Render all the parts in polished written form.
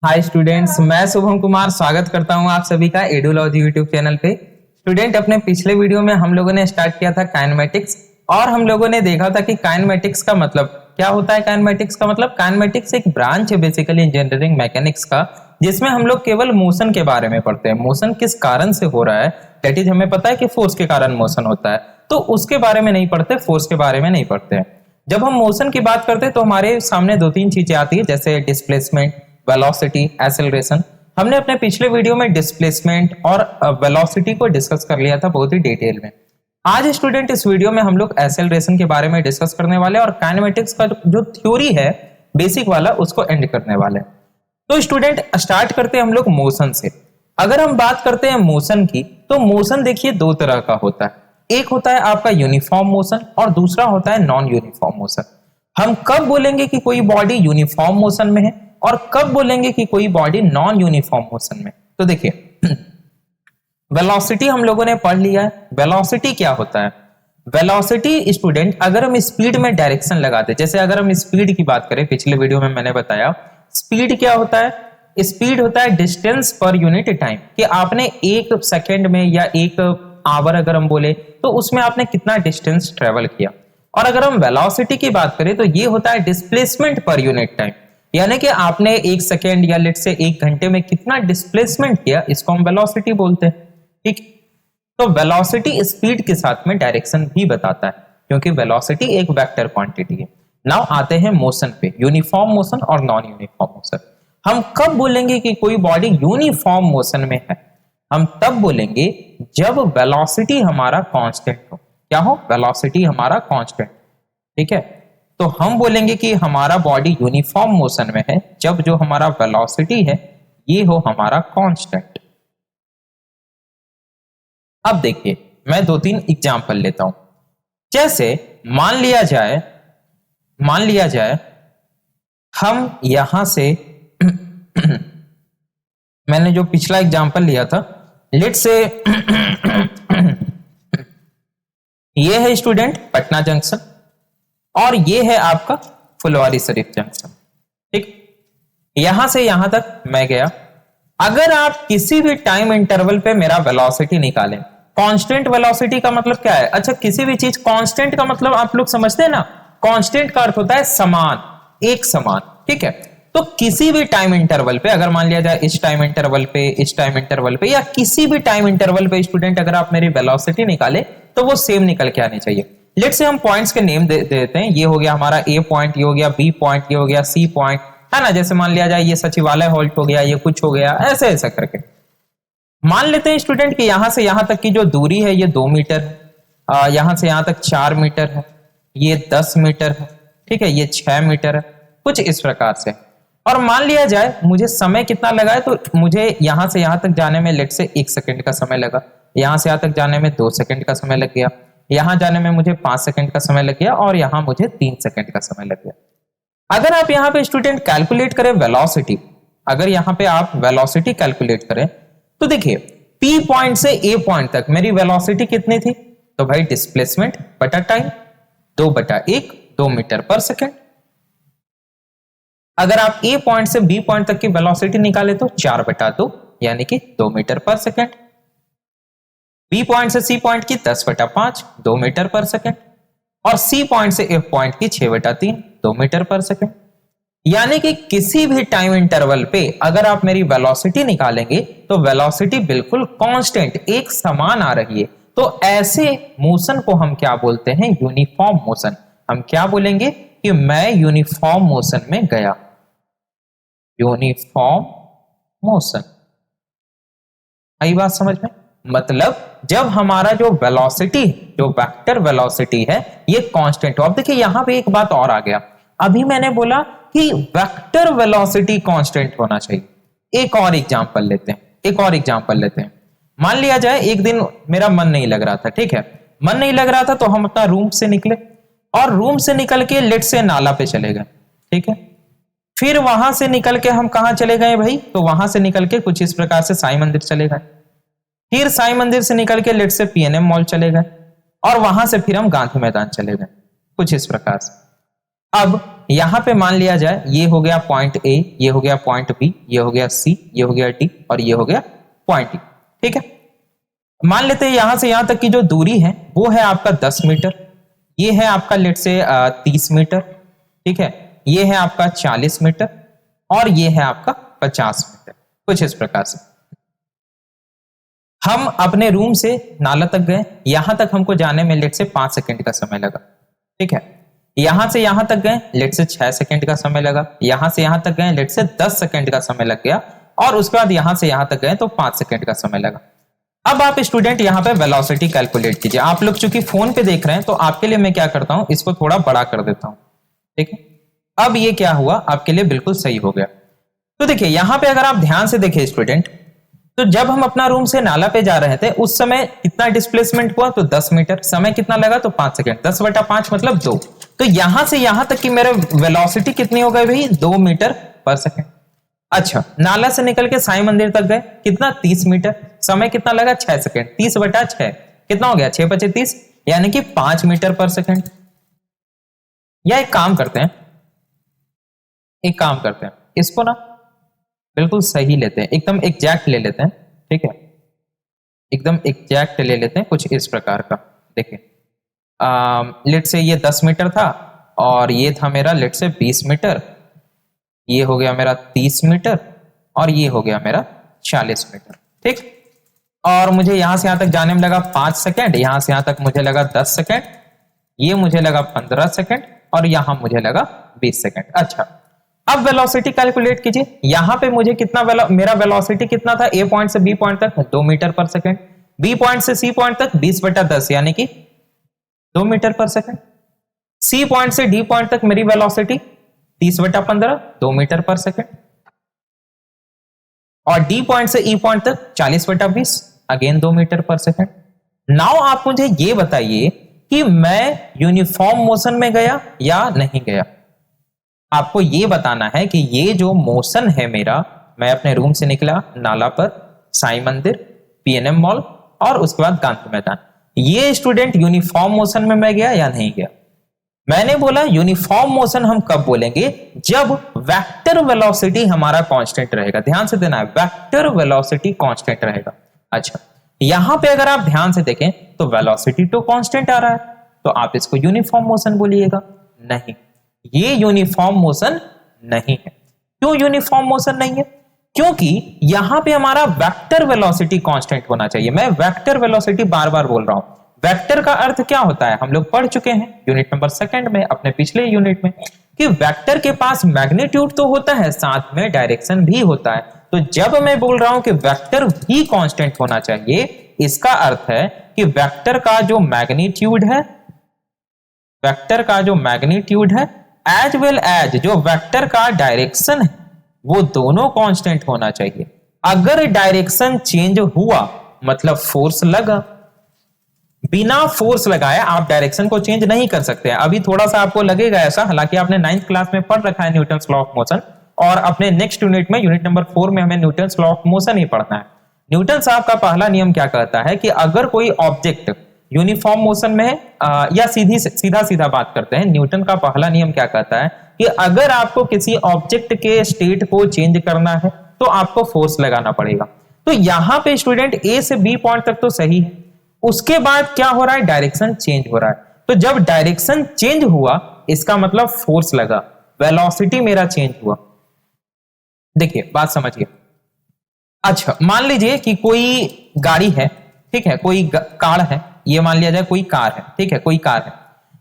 Hi students, मैं शुभम कुमार स्वागत करता हूं आप सभी का एडुलॉजी यूट्यूब चैनल पे। स्टूडेंट, अपने पिछले वीडियो में हम लोगों ने स्टार्ट किया था काइनेमेटिक्स और हम लोगों ने देखा था कि काइनेमेटिक्स का मतलब क्या होता है। काइनेमेटिक्स का मतलब, काइनेमेटिक्स एक ब्रांच है बेसिकली इंजीनियरिंग मैकेनिक्स का, जिसमें हम लोग केवल मोशन के बारे में पढ़ते हैं। मोशन किस कारण से हो रहा है, दैट इज हमें पता है कि फोर्स के कारण मोशन होता है, तो उसके बारे में नहीं पढ़ते, फोर्स के बारे में नहीं पढ़ते हैं। जब हम मोशन की बात करते हैं तो हमारे सामने दो तीन चीजें आती है, जैसे डिस्प्लेसमेंट, वेलोसिटी, एक्सेलरेशन। हमने अपने पिछले वीडियो में डिस्प्लेसमेंट और वेलोसिटी को डिस्कस कर लिया था बहुत ही डिटेल में। आज स्टूडेंट इस वीडियो में हम लोग एक्सेलरेशन के बारे में डिस्कस करने वाले हैं और काइनेमेटिक्स का जो थ्योरी है बेसिक वाला, उसको एंड करने वाले हैं। तो स्टूडेंट, स्टार्ट करते हैं हम लोग मोशन से। अगर हम बात करते हैं मोशन की, तो मोशन देखिए दो तरह का होता है। एक होता है आपका यूनिफॉर्म मोशन और दूसरा होता है नॉन यूनिफॉर्म मोशन। हम कब बोलेंगे कि कोई बॉडी यूनिफॉर्म मोशन में है और कब बोलेंगे कि कोई बॉडी नॉन यूनिफॉर्म मोशन में? तो देखिए, वेलोसिटी हम लोगों ने पढ़ लिया है। वेलोसिटी क्या होता है? वेलोसिटी स्टूडेंट, अगर हम स्पीड में डायरेक्शन लगाते, जैसे अगर हम स्पीड की बात करें, पिछले वीडियो में मैंने बताया स्पीड क्या होता है। स्पीड होता है डिस्टेंस पर यूनिट टाइम, कि आपने एक सेकेंड में या एक आवर अगर हम बोले तो उसमें आपने कितना डिस्टेंस ट्रेवल किया। और अगर हम वेलोसिटी की बात करें तो ये होता है डिस्प्लेसमेंट पर यूनिट टाइम, यानी कि आपने एक सेकेंड या लेट से एक घंटे में कितना डिस्प्लेसमेंट किया, इसको हम वेलोसिटी बोलते हैं। ठीक, तो वेलोसिटी स्पीड के साथ में डायरेक्शन भी बताता है, क्योंकि वेलोसिटी एक वेक्टर क्वांटिटी है। नाउ आते हैं मोशन पे, यूनिफॉर्म मोशन और नॉन यूनिफॉर्म मोशन। हम कब बोलेंगे कि कोई बॉडी यूनिफॉर्म मोशन में है? हम तब बोलेंगे जब वेलोसिटी हमारा कांस्टेंट हो। क्या हो? वेलोसिटी हमारा कांस्टेंट। ठीक है, तो हम बोलेंगे कि हमारा बॉडी यूनिफॉर्म मोशन में है जब जो हमारा वेलोसिटी है ये हो हमारा कांस्टेंट। अब देखिए, मैं दो तीन एग्जांपल लेता हूं। जैसे मान लिया जाए हम यहां से मैंने जो पिछला एग्जांपल लिया था, लेट से ये है स्टूडेंट पटना जंक्शन और ये है आपका फुलवारी शरीफ जंक्शन। ठीक, यहां से यहां तक मैं गया। अगर आप किसी भी टाइम इंटरवल पे मेरा वेलोसिटी निकालें, कांस्टेंट वेलोसिटी का मतलब क्या है? अच्छा, किसी भी चीज कांस्टेंट का मतलब आप लोग समझते हैं ना, कांस्टेंट का अर्थ होता है समान, एक समान। ठीक है, तो किसी भी टाइम इंटरवल पे, अगर मान लिया जाए इस टाइम इंटरवल पे, इस टाइम इंटरवल पे, या किसी भी टाइम इंटरवल पे स्टूडेंट अगर आप मेरी वेलोसिटी निकाले तो वो सेम निकल के आनी चाहिए। लेट से हम पॉइंट्स के नेम दे देते हैं। ये हो गया हमारा ए पॉइंट, ये हो गया बी पॉइंट, ये हो गया सी पॉइंट, है ना। जैसे मान लिया जाए ये सचिवालय हॉल्ट हो गया, ये कुछ हो गया, ऐसे ऐसा करके मान लेते हैं स्टूडेंट कि यहां से यहां तक की जो दूरी है ये 2 मीटर है, यहां से यहां तक 4 मीटर है, ये 10 मीटर है, ठीक है, ये 6 मीटर है, कुछ इस प्रकार से। और मान लिया जाए मुझे समय कितना लगा है, तो मुझे यहां से यहां तक जाने में लेट से 1 सेकंड का समय लगा, यहां से यहां तक जाने में 2 सेकंड का समय लग गया, यहां जाने में मुझे 5 सेकंड का समय लग गया और यहां मुझे 3 सेकंड का समय लग गया। अगर आप यहां पे स्टूडेंट कैलकुलेट करें वेलोसिटी, अगर यहां पे आप वेलोसिटी कैलकुलेट करें तो देखिए पी पॉइंट से ए पॉइंट तक मेरी वेलोसिटी कितनी थी? तो भाई डिस्प्लेसमेंट बटा टाइम, 2/1, 2 मीटर पर सेकंड। अगर आप ए पॉइंट से बी पॉइंट तक की वेलोसिटी निकाले तो 4/2, यानी कि 2 मीटर पर सेकंड। बी पॉइंट से सी पॉइंट की 10/5, 2 मीटर पर सेकंड। और सी पॉइंट से एफ पॉइंट की 6/3, 2 मीटर पर सेकंड। यानी कि किसी भी टाइम इंटरवल पे अगर आप मेरी वेलोसिटी निकालेंगे तो वेलोसिटी बिल्कुल कांस्टेंट, एक समान आ रही है। तो ऐसे मोशन को हम क्या बोलते हैं? Uniform motion. हम क्या बोलेंगे कि मैं यूनिफॉर्म मोशन में गया, यूनिफॉर्म मोशन। आई बात समझ में? मतलब जब हमारा जो वेलोसिटी, जो वेक्टर वेलोसिटी है, ये कांस्टेंट हो। अब देखिए यहां पे एक बात और आ गया, अभी मैंने बोला कि वेक्टर वेलोसिटी कांस्टेंट होना चाहिए। एक और एग्जांपल लेते हैं, मान लिया जाए एक दिन मेरा मन नहीं लग रहा था, ठीक है, मन नहीं लग रहा था तो हम अपना रूम से निकले और रूम से निकल के लेट से नाला पे चले गए, ठीक है। फिर वहां से निकल के हम कहां चले गए भाई? तो वहां से निकल के कुछ इस प्रकार से साईं मंदिर चले गए। फिर साईं मंदिर से निकल के लेट से पीएनएम मॉल चले गए और वहां से फिर हम गांधी मैदान चले गए, कुछ इस प्रकार से। अब यहां पे मान लिया जाए ये हो गया पॉइंट ए, ये हो गया पॉइंट बी, ये हो गया सी, ये हो गया डी और ये हो गया पॉइंट ई। ठीक है, मान लेते हैं यहां से यहां तक की जो दूरी है वो है आपका 10 मीटर, ये है आपका लेट से 30 मीटर, ठीक है, ये है आपका 40 मीटर और ये है आपका 50 मीटर, कुछ इस प्रकार से। हम अपने रूम से नाला तक गए, यहां तक हमको जाने में लेट से 5 सेकंड का समय लगा। ठीक है, यहां से यहां तक गए लेट से 6 सेकंड का समय लगा, यहां से यहां तक गए लेट से 10 सेकंड का समय लग गया और उसके बाद यहां से यहां तक गए तो 5 सेकंड का समय लगा। अब आप स्टूडेंट यहां पे वेलोसिटी कैलकुलेट कीजिए। आप लोग चूंकि फोन पे देख रहे हैं तो आपके लिए मैं क्या करता हूं, इसको थोड़ा बड़ा कर देता हूं। ठीक है, अब ये क्या हुआ, आपके लिए बिल्कुल सही हो गया। तो देखिए यहां पे अगर आप ध्यान से देखिए स्टूडेंट, तो जब हम अपना रूम से नाला पे जा रहे थे उस समय कितना डिस्प्लेसमेंट हुआ, तो 10 मीटर, समय कितना लगा, तो 5 सेकंड, 10/5 मतलब 2। तो यहां से यहां तक की मेरे वेलोसिटी कितनी हो गई भाई, 2 मीटर पर सेकंड। अच्छा, नाला से निकल के साईं मंदिर तक गए, कितना, 30 मीटर, समय कितना लगा, 6 सेकंड, 30/6 कितना हो गया, 6×5 यानी कि 5 मीटर पर सेकंड। या एक काम करते हैं, इसको ना बिल्कुल सही लेते हैं, एकदम एग्जैक्ट ले लेते हैं। ठीक है, एकदम एग्जैक्ट ले लेते हैं कुछ इस प्रकार का। देखिए लेट से ये 10 मीटर था और ये था मेरा लेट से 20 मीटर, ये हो गया मेरा 30 मीटर और ये हो गया मेरा 40 मीटर। ठीक, और मुझे यहां से यहां तक जाने में लगा 5 सेकंड, यहां से यहां तक मुझे लगा 10 सेकंड, ये मुझे लगा 15 सेकंड और यहां मुझे लगा 20 सेकंड। अच्छा, अब वेलोसिटी कैलकुलेट कीजिए। यहां पे मुझे कितना मेरा वेलोसिटी कितना था, ए पॉइंट से बी पॉइंट तक 2 मीटर पर सेकंड, बी पॉइंट से सी पॉइंट तक 20/10 यानी कि 2 मीटर पर सेकंड, सी पॉइंट से डी पॉइंट तक मेरी वेलोसिटी 30/15 2 मीटर पर सेकंड, और डी पॉइंट से ई पॉइंट तक 40/20 अगेन 2 मीटर पर सेकंड। नाउ आप मुझे ये बताइए कि मैं यूनिफॉर्म मोशन में गया या नहीं गया। आपको ये बताना है कि ये जो मोशन है मेरा, मैं अपने रूम से निकला नाला पर, साईं मंदिर, पीएनएम मॉल और उसके बाद गांधी मैदान, ये स्टूडेंट यूनिफॉर्म मोशन में मैं गया या नहीं गया। मैंने बोला यूनिफॉर्म मोशन हम कब बोलेंगे, जब वेक्टर वेलोसिटी हमारा कांस्टेंट रहेगा। ध्यान से देना है, वेक्टर वेलोसिटी कांस्टेंट रहेगा। अच्छा, यहां पे अगर आप ध्यान से देखें तो वेलोसिटी तो कांस्टेंट आ रहा है, तो आप इसको यूनिफॉर्म मोशन बोलिएगा। नहीं, ये यूनिफॉर्म मोशन नहीं है। क्यों यूनिफॉर्म मोशन नहीं है, क्योंकि यहां पे हमारा वेक्टर वेलोसिटी कांस्टेंट होना चाहिए। मैं वेक्टर वेलोसिटी बार बार बोल रहा हूं। वेक्टर का अर्थ क्या होता है, हम लोग पढ़ चुके हैं यूनिट नंबर 2 में, अपने पिछले यूनिट में, कि वेक्टर के पास मैग्नीट्यूड तो होता है, साथ में डायरेक्शन भी होता है। तो जब मैं बोल रहा हूं कि वेक्टर भी कांस्टेंट होना चाहिए, इसका अर्थ है कि वेक्टर का जो मैग्नीट्यूड है, वेक्टर का जो मैग्नीट्यूड है एज वेल एज जो वेक्टर का डायरेक्शन है, वो दोनों कांस्टेंट होना चाहिए। अगर डायरेक्शन चेंज हुआ मतलब फोर्स लगा, बिना फोर्स लगाए आप डायरेक्शन को चेंज नहीं कर सकते हैं। अभी थोड़ा सा आपको लगेगा ऐसा, हालांकि आपने 9th क्लास में पढ़ रखा है न्यूटन्स लॉ ऑफ मोशन, और अपने नेक्स्ट यूनिट में, यूनिट नंबर 4 में हमें न्यूटन्स लॉ ऑफ मोशन ही पढ़ना है। न्यूटन साहब का पहला नियम क्या कहता है कि अगर कोई ऑब्जेक्ट यूनिफॉर्म मोशन में है, या सीधा बात करते हैं, न्यूटन का पहला नियम क्या कहता है कि अगर आपको किसी ऑब्जेक्ट के स्टेट को चेंज करना है तो आपको फोर्स लगाना पड़ेगा। तो यहां पे स्टूडेंट ए से बी पॉइंट तक तो सही है, उसके बाद क्या हो रहा है, डायरेक्शन चेंज हो रहा है। तो जब डायरेक्शन चेंज हुआ इसका मतलब फोर्स लगा, वेलोसिटी मेरा चेंज हुआ। देखिए बात समझिए। अच्छा, मान लीजिए कि कोई गाड़ी है, ठीक है, कोई कार है, ये मान लिया जाए कोई कार है, ठीक है, कोई कार है,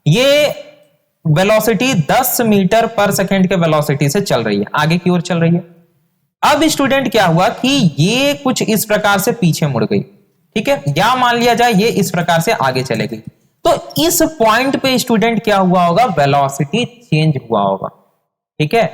ये वेलोसिटी 10 मीटर पर सेकंड के वेलोसिटी से चल रही है, आगे की ओर चल रही है। अब स्टूडेंट क्या हुआ कि ये कुछ इस प्रकार से पीछे मुड़ गई, ठीक है, या मान लिया जाए ये इस प्रकार से आगे चले गई। तो इस पॉइंट पे स्टूडेंट क्या हुआ होगा, वेलोसिटी चेंज हुआ होगा। ठीक है,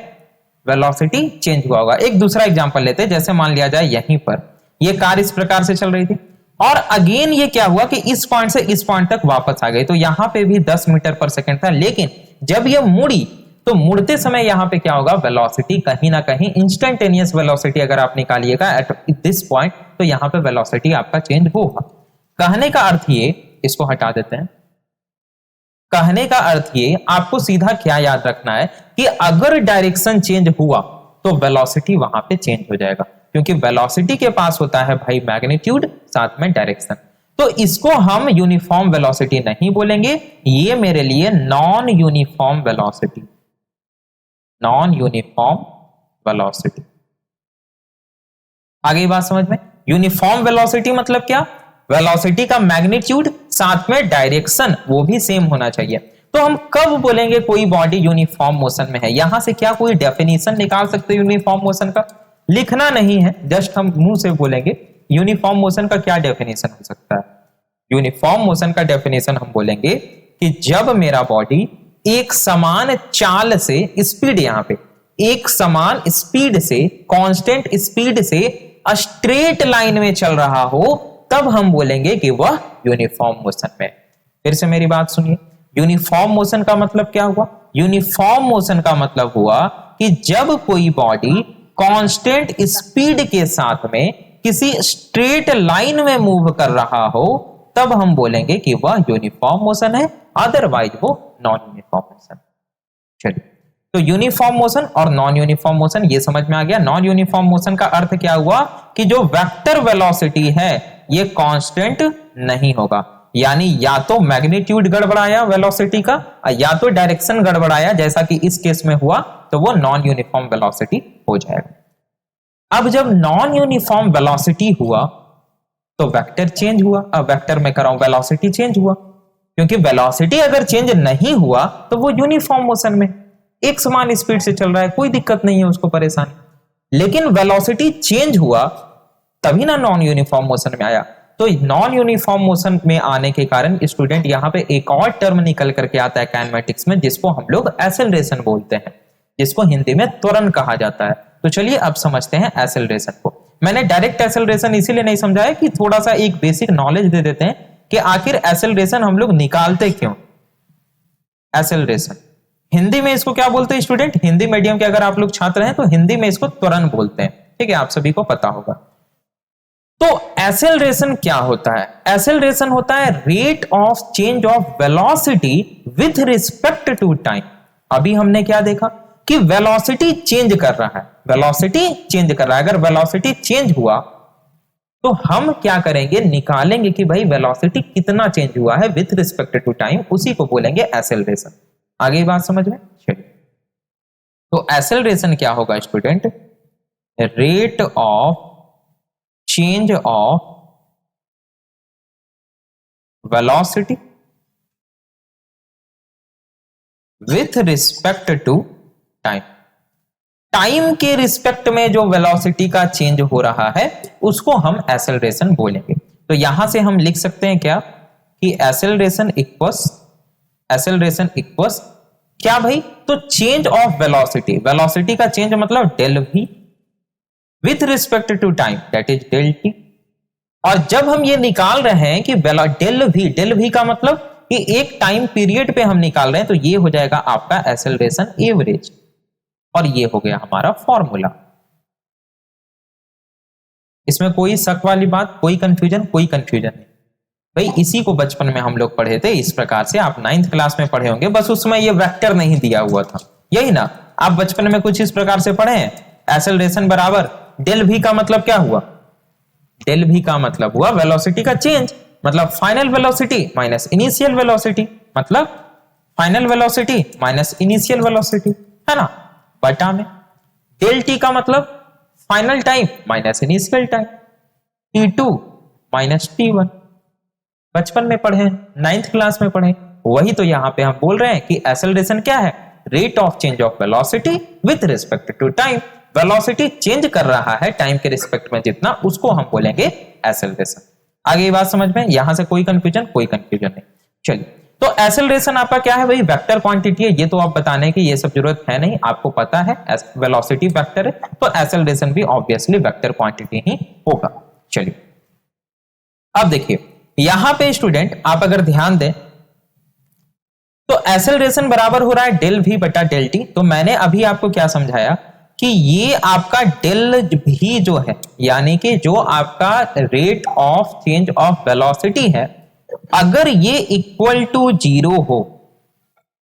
वेलोसिटी चेंज हुआ होगा। एक दूसरा एग्जांपल लेते हैं, जैसे मान लिया जाए यहीं पर ये कार इस प्रकार से चल रही थी और अगेन ये क्या हुआ कि इस पॉइंट से इस पॉइंट तक वापस आ गई। तो यहां पे भी 10 मीटर पर सेकंड था, लेकिन जब ये मुड़ी तो मुड़ते समय यहां पे क्या होगा, वेलोसिटी कहीं ना कहीं इंस्टेंटेनियस वेलोसिटी अगर आप निकालिएगा एट दिस पॉइंट, तो यहां पे वेलोसिटी आपका चेंज होगा। कहने का अर्थ ये, इसको हटा देते हैं, कहने का अर्थ ये, आपको सीधा क्या याद रखना है कि अगर डायरेक्शन चेंज हुआ तो वेलोसिटी वहां पे चेंज हो जाएगा, क्योंकि वेलोसिटी के पास होता है भाई मैग्नीट्यूड साथ में डायरेक्शन। तो इसको हम यूनिफॉर्म वेलोसिटी नहीं बोलेंगे, ये मेरे लिए non uniform velocity, non uniform velocity. आगे बात समझ में? यूनिफॉर्म वेलोसिटी मतलब क्या? वेलोसिटी का मैग्नीट्यूड साथ में डायरेक्शन वो भी सेम होना चाहिए। तो हम कब बोलेंगे कोई बॉडी यूनिफॉर्म मोशन में है? यहां से क्या कोई डेफिनेशन निकाल सकते हैं यूनिफॉर्म मोशन का? लिखना नहीं है, जस्ट हम मुंह से बोलेंगे यूनिफॉर्म मोशन का क्या डेफिनेशन हो सकता है। यूनिफॉर्म मोशन का डेफिनेशन हम बोलेंगे कि जब मेरा बॉडी एक समान चाल से, स्पीड यहां पे एक समान स्पीड से, कांस्टेंट स्पीड से स्ट्रेट लाइन में चल रहा हो, तब हम बोलेंगे कि वह यूनिफॉर्म मोशन में। फिर से मेरी बात सुनिए, यूनिफॉर्म मोशन का मतलब क्या हुआ? यूनिफॉर्म मोशन का मतलब हुआ कि जब कोई बॉडी कांस्टेंट स्पीड के साथ में किसी स्ट्रेट लाइन में मूव कर रहा हो, तब हम बोलेंगे कि वह यूनिफॉर्म मोशन है, अदरवाइज वो नॉन यूनिफॉर्म मोशन। चलिए, तो यूनिफॉर्म मोशन और नॉन यूनिफॉर्म मोशन ये समझ में आ गया। नॉन यूनिफॉर्म मोशन का अर्थ क्या हुआ कि जो वेक्टर वेलोसिटी है ये कांस्टेंट नहीं होगा, यानी या तो मैग्नीट्यूड गड़बड़ाया वेलोसिटी का, या तो डायरेक्शन गड़बड़ाया, जैसा कि इस केस में हुआ, तो वो नॉन यूनिफॉर्म वेलोसिटी हो जाएगा। अब जब नॉन यूनिफॉर्म वेलोसिटी हुआ तो वेक्टर चेंज हुआ। अब वेक्टर में कराऊं, वेलोसिटी चेंज हुआ, क्योंकि वेलोसिटी अगर चेंज नहीं हुआ तो वो यूनिफॉर्म मोशन में एक समान स्पीड से चल रहा है, कोई दिक्कत नहीं है उसको, परेशानी। लेकिन वेलोसिटी चेंज हुआ तभी ना नॉन यूनिफॉर्म मोशन में आया। तो नॉन यूनिफॉर्म मोशन में आने के कारण स्टूडेंट यहां पे एक और टर्म निकल करके आता है काइनेमैटिक्स में, जिसको हम लोग एक्सेलरेशन बोलते हैं, जिसको हिंदी में त्वरण कहा जाता है। तो चलिए अब समझते हैं एक्सेलरेशन को। मैंने डायरेक्ट एक्सेलरेशन इसीलिए नहीं समझाया कि थोड़ा सा एक बेसिक नॉलेज दे देते हैं कि आखिर एक्सेलरेशन हम लोग निकालते क्यों। एक्सेलरेशन हिंदी में इसको क्या बोलते हैं स्टूडेंट? हिंदी मीडियम के अगर आप लोग छात्र हैं तो हिंदी में इसको त्वरण बोलते हैं, ठीक है, आप सभी को पता होगा। तो एक्सेलरेशन क्या होता है? एक्सेलरेशन होता है rate of change of velocity with respect to time. अभी हमने क्या देखा कि वेलोसिटी चेंज कर रहा है, वेलोसिटी चेंज कर रहा है। अगर वेलोसिटी चेंज हुआ तो हम क्या करेंगे, निकालेंगे कि भाई वेलोसिटी कितना चेंज हुआ है विथ रिस्पेक्ट टू टाइम, उसी को बोलेंगे एक्सेलरेशन। आगे बात समझ में? चलिए, तो एक्सेलरेशन क्या होगा student? Rate of change of velocity with respect to time. Time के रिस्पेक्ट में जो वेलोसिटी का चेंज हो रहा है उसको हम एक्सेलरेशन बोलेंगे। तो यहां से हम लिख सकते हैं क्या कि एक्सेलरेशन इक्वल्स क्या भाई? तो चेंज ऑफ वेलोसिटी, वेलोसिटी का चेंज मतलब del V with respect to time, that is del T. और जब हम ये निकाल रहे हैं कि डेल वी का मतलब कि एक टाइम पीरियड पे हम निकाल रहे हैं, तो ये हो जाएगा आपका एक्सेलरेशन एवरेज, और ये हो गया हमारा फॉर्मूला। इसमें कोई शक वाली बात, कोई कंफ्यूजन नहीं भाई। इसी को बचपन में हम लोग पढ़े थे इस प्रकार से, आप 9th क्लास में पढ़े होंगे, बस उसमें ये वेक्टर नहीं दिया हुआ था, यही ना? आप बचपन में कुछ इस प्रकार से पढ़े हैं, एक्सेलरेशन बराबर डेल वी का मतलब क्या हुआ? डेल वी का मतलब हुआ वेलोसिटी का चेंज, मतलब final velocity minus initial velocity, मतलब final velocity minus initial velocity, है ना, बटा में डेल टी का मतलब final time minus initial time, t2 minus t1। बचपन में पढ़े, 9th क्लास में पढ़े, वही तो यहां पे हम बोल रहे हैं कि एक्सेलरेशन क्या है? Rate of change of velocity with respect to time. Velocity change कर रहा है टाइम के रिस्पेक्ट में जितना, उसको हम बोलेंगे एक्सेलरेशन। आगे ये बात समझ में? यहां से कोई कंफ्यूजन नहीं। चलिए, तो एक्सेलरेशन आपका क्या है भाई? वेक्टर क्वांटिटी है, ये तो आप बताने की ये सब जरूरत है नहीं, आपको पता है वेलोसिटी वेक्टर है, तो एक्सेलरेशन भी ऑब्वियसली वेक्टर क्वांटिटी ही होगा। चलिए, अब देखिए यहां पे स्टूडेंट आप अगर ध्यान दें तो एक्सेलरेशन बराबर हो रहा है डेल वी बटा डेल टी। तो मैंने अभी आपको क्या समझाया कि ये आपका डेल वी जो है, यानी कि जो आपका rate of change of velocity है, अगर ये इक्वल टू 0 हो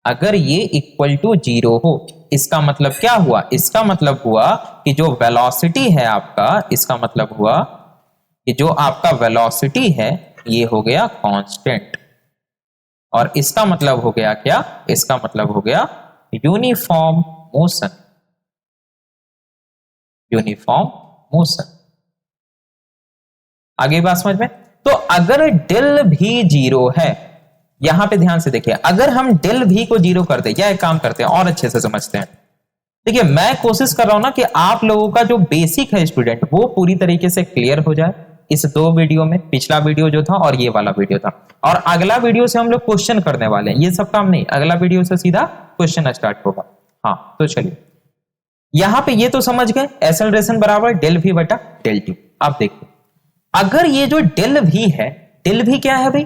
अगर ये इक्वल टू 0 हो, इसका मतलब क्या हुआ? इसका मतलब हुआ कि जो वेलोसिटी है आपका, इसका मतलब हुआ कि जो आपका वेलोसिटी है ये हो गया कांस्टेंट, और इसका मतलब हो गया क्या? इसका मतलब हो गया यूनिफॉर्म मोशन, यूनिफॉर्म मोशन। आगे बात समझ में? तो अगर डेल भी 0 है, यहां पे ध्यान से देखिए, अगर हम डेल भी को 0 कर दे, या एक काम करते हैं और अच्छे से समझते हैं। देखिए मैं कोशिश कर रहा हूं ना कि आप लोगों का जो बेसिक है स्टूडेंट, वो पूरी तरीके से क्लियर हो जाए इस 2 वीडियो में। पिछला वीडियो जो था और ये वाला वीडियो था, और अगला वीडियो से हम लोग क्वेश्चन करने वाले हैं। ये सब काम नहीं, अगला वीडियो से सीधा क्वेश्चन स्टार्ट होगा। हाँ तो चलिए, यहां पे ये तो समझ गए, एक्सेलरेशन बराबर डेल भी बटा डेल टी। अब देखिए, अगर ये जो डेल भी है, डेल भी क्या है भाई?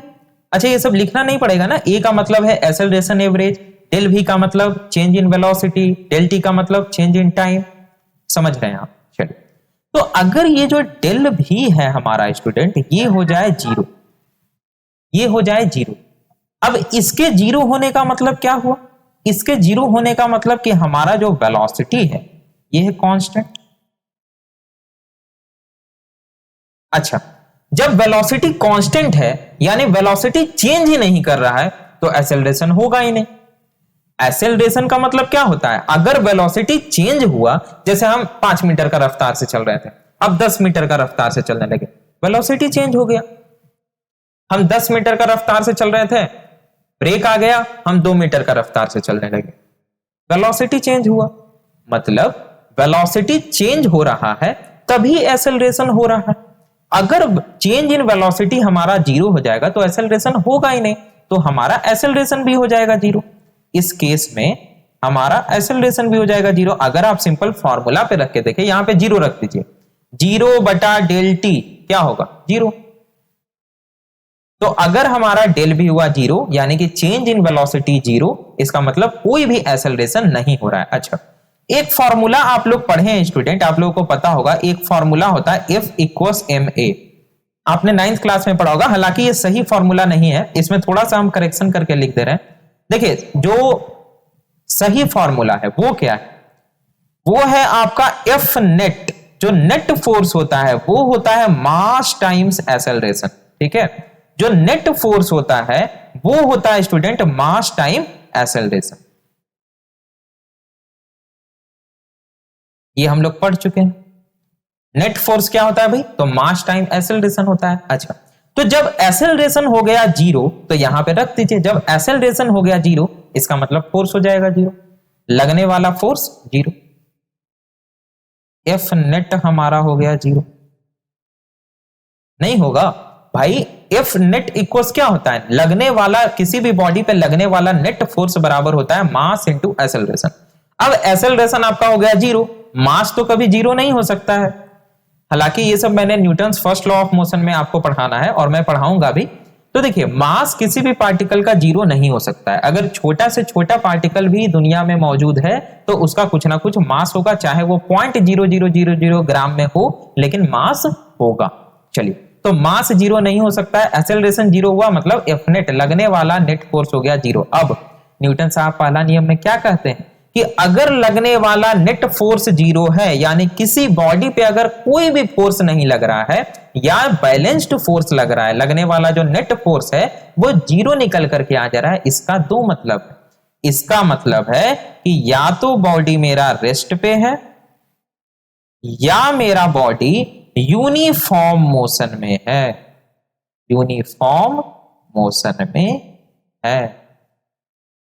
अच्छा ये सब लिखना नहीं पड़ेगा ना। ए का मतलब है एक्सेलरेशन एवरेज, डेल भी का मतलब change in velocity, del T का मतलब चेंज इन टाइम। समझ रहे हैं आप? चलिए, तो अगर ये जो डेल भी है हमारा स्टूडेंट, ये हो जाए 0, ये हो जाए 0। अब इसके 0 होने का मतलब क्या हुआ? इसके 0 होने का मतलब कि हमारा जो वेलोसिटी है ये है कांस्टेंट। अच्छा, जब वेलोसिटी कांस्टेंट है, यानी वेलोसिटी चेंज ही नहीं कर रहा है, तो एक्सेलरेशन होगा ही नहीं। एक्सेलरेशन का मतलब क्या होता है? अगर वेलोसिटी चेंज हुआ, जैसे हम 5 मीटर का रफ्तार से चल रहे थे, अब 10 मीटर का रफ्तार से चलने लगे, वेलोसिटी चेंज हो गया। हम 10 मीटर का रफ्तार से चल रहे थे, ब्रेक आ गया, हम 2 मीटर का रफ्तार से चलने लगे, वेलोसिटी चेंज हुआ। मतलब वेलोसिटी चेंज हो रहा है तभी एक्सेलरेशन हो रहा है। अगर चेंज इन वेलोसिटी हमारा 0 हो जाएगा तो एक्सेलरेशन होगा ही नहीं, तो हमारा एक्सेलरेशन भी हो जाएगा 0। इस केस में हमारा एक्सेलरेशन भी हो जाएगा 0। अगर आप सिंपल फॉर्मूला पे रख के देखें, यहां पे 0 रख दीजिए, 0 बटा डेल टी क्या होगा? 0। तो अगर हमारा डेल भी हुआ 0, यानी कि चेंज इन वेलोसिटी 0, इसका मतलब कोई भी एक्सेलरेशन नहीं हो रहा है। अच्छा, एक फॉर्मूला आप लोग पढ़े हैं स्टूडेंट, आप लोगों को पता होगा, एक फॉर्मूला होता है F इक्वल्स ma। आपने 9th क्लास में पढ़ा होगा, हालांकि ये सही फॉर्मूला नहीं है, इसमें थोड़ा सा हम करेक्शन करके लिख दे रहे हैं। देखिए, जो सही फॉर्मूला है वो क्या है? वो है आपका F नेट। जो नेट फोर्स होता है वो होता है मास टाइम्स एक्सेलरेशन। ठीक है, जो नेट फोर्स होता है वो होता है स्टूडेंट मास टाइम एक्सेलरेशन। ये हम लोग पढ़ चुके हैं। नेट फोर्स क्या होता है भाई? तो मास टाइम एक्सेलरेशन होता है। अच्छा, तो जब एक्सेलरेशन हो गया 0, तो यहां पे रख दीजिए, जब एक्सेलरेशन हो गया 0, इसका मतलब फोर्स हो जाएगा 0, लगने वाला फोर्स 0। एफ नेट हमारा हो गया 0। नहीं होगा भाई, एफ नेट इक्वल्स क्या होता है? लगने वाला, किसी भी बॉडी पे लगने वाला नेट फोर्स बराबर होता है मास इंटू एक्सेलरेशन। अब एक्सेलरेशन आपका हो गया 0, मास तो कभी 0 नहीं हो सकता है। हालांकि ये सब मैंने Newton's first law of motion में आपको पढ़ाना है और मैं पढ़ाऊंगा भी। तो देखिए, मास किसी भी पार्टिकल का 0 नहीं हो सकता है। अगर छोटा से छोटा पार्टिकल भी दुनिया में मौजूद है तो उसका कुछ ना कुछ मास होगा, चाहे वो 0.0000 ग्राम में हो, लेकिन मास होगा। चलिए, तो मास 0 नहीं हो सकता है, एक्सेलरेशन 0 हुआ, मतलब एफ नेट, लगने वाला नेट फोर्स हो गया 0। अब न्यूटन साहब पहला नियम में क्या कहते हैं कि अगर लगने वाला नेट फोर्स 0 है, यानी किसी बॉडी पे अगर कोई भी फोर्स नहीं लग रहा है या बैलेंस्ड फोर्स लग रहा है, लगने वाला जो नेट फोर्स है वो 0 निकल करके आ जा रहा है, इसका दो मतलब है। इसका मतलब है कि या तो बॉडी मेरा रेस्ट पे है या मेरा बॉडी यूनिफॉर्म मोशन में है, यूनिफॉर्म मोशन में है।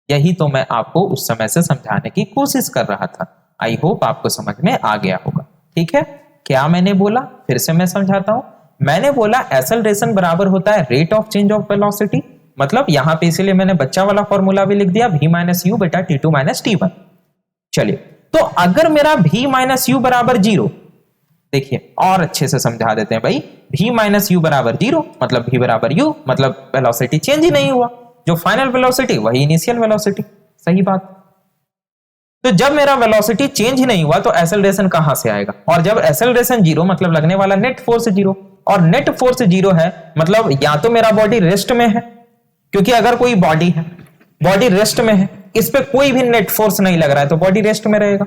यही तो मैं आपको उस समय से समझाने की कोशिश कर रहा था। आई होप आपको समझ में आ गया होगा। ठीक है, क्या मैंने बोला फिर से मैं समझाता हूं। मैंने बोला एक्सेलरेशन बराबर होता है rate of change of velocity, मतलब यहां पे इसीलिए मैंने बच्चा वाला फॉर्मूला भी लिख दिया, v माइनस यू बेटा t2 माइनस t1। चलिए, तो अगर मेरा v माइनस यू बराबर 0, देखिए और अच्छे से समझा देते हैं भाई, v माइनस यू बराबर 0 मतलब v बराबर u, मतलब वेलोसिटी चेंज ही नहीं हुआ, जो फाइनल वेलोसिटी वही इनिशियल वेलोसिटी। सही बात। तो जब मेरा वेलोसिटी चेंज ही नहीं हुआ तो एक्सेलरेशन कहां से आएगा? और जब एक्सेलरेशन 0 मतलब लगने वाला नेट फोर्स 0, और नेट फोर्स 0 है मतलब या तो मेरा बॉडी रेस्ट में है, क्योंकि अगर कोई बॉडी है, बॉडी रेस्ट में है, इस पे कोई भी नेट फोर्स नहीं लग रहा है तो बॉडी रेस्ट में रहेगा।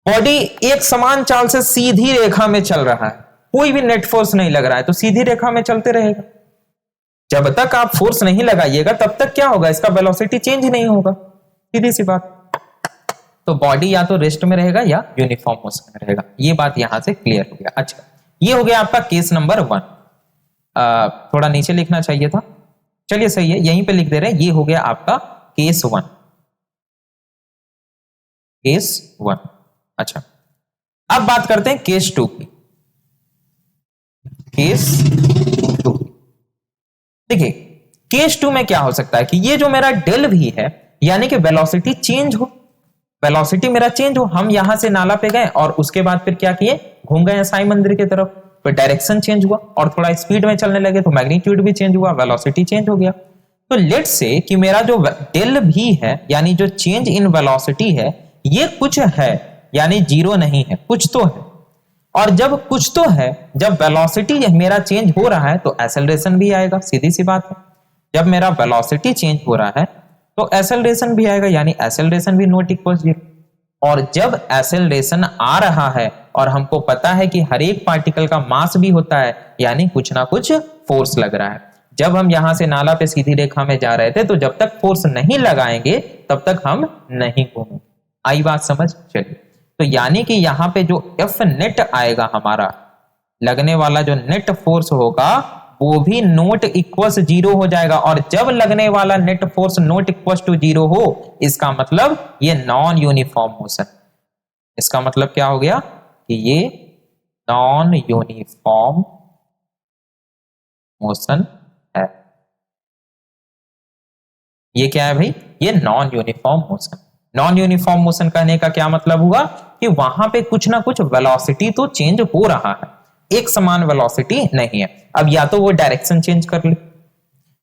बॉडी एक समान चाल से सीधी रेखा में चल रहा है, कोई भी नेट फोर्स नहीं लग रहा है तो सीधी रेखा में चलते रहेगा। जब तक आप फोर्स नहीं लगाइएगा तब तक क्या होगा, इसका वेलोसिटी चेंज नहीं होगा, सीधी सी बात। तो बॉडी या तो रेस्ट में रहेगा या यूनिफॉर्म मोशन में रहेगा। ये बात यहां से क्लियर हो गया। अच्छा, ये हो गया आपका केस नंबर 1। थोड़ा नीचे लिखना चाहिए था, चलिए सही है, यहीं पे लिख दे रहे हैं। ये हो गया आपका केस 1, केस 1। अच्छा, अब बात करते हैं केस 2 की। केस 2 देखिए, केस 2 में क्या हो सकता है कि ये जो मेरा डेल भी है, यानी कि वेलोसिटी चेंज हो, वेलोसिटी मेरा चेंज हो। हम यहां से नाला पे गए और उसके बाद फिर क्या किए, घूम गए साई मंदिर की तरफ, तो डायरेक्शन चेंज हुआ और थोड़ा स्पीड में चलने लगे तो मैग्नीट्यूड भी चेंज हुआ, वेलोसिटी चेंज हो गया। तो लेट्स से कि मेरा जो डेल भी है, यानी जो चेंज इन वेलोसिटी है, ये कुछ है, यानी जीरो नहीं है, कुछ तो है। और जब कुछ तो है, जब वेलोसिटी मेरा चेंज हो रहा है तो एक्सेलरेशन भी आएगा, सीधी सी बात है। जब मेरा वेलोसिटी चेंज हो रहा है तो एक्सेलरेशन भी आएगा, यानी एक्सेलरेशन भी नॉट इक्वल 0। और जब एक्सेलरेशन आ रहा है और हमको पता है कि हर एक पार्टिकल का मास भी होता है, यानी कुछ ना कुछ फोर्स लग रहा है। जब हम यहां से नाला पे सीधी रेखा में जा रहे थे तो जब तक फोर्स नहीं लगाएंगे तब तक हम नहीं घूमेंगे। आई बात समझ? चलिए, तो यानी कि यहां पे जो एफ नेट आएगा, हमारा लगने वाला जो नेट फोर्स होगा वो भी नॉट इक्वल्स 0 हो जाएगा। और जब लगने वाला net force not equals to 0 हो, इसका मतलब ये नॉन यूनिफॉर्म मोशन। इसका मतलब क्या हो गया कि ये नॉन यूनिफॉर्म मोशन है। ये क्या है भाई? ये non uniform motion. Non uniform motion कहने का क्या मतलब हुआ कि वहां पे कुछ ना कुछ वेलोसिटी तो चेंज हो रहा है, एक समान वेलोसिटी नहीं है। अब या तो वो डायरेक्शन चेंज कर ले,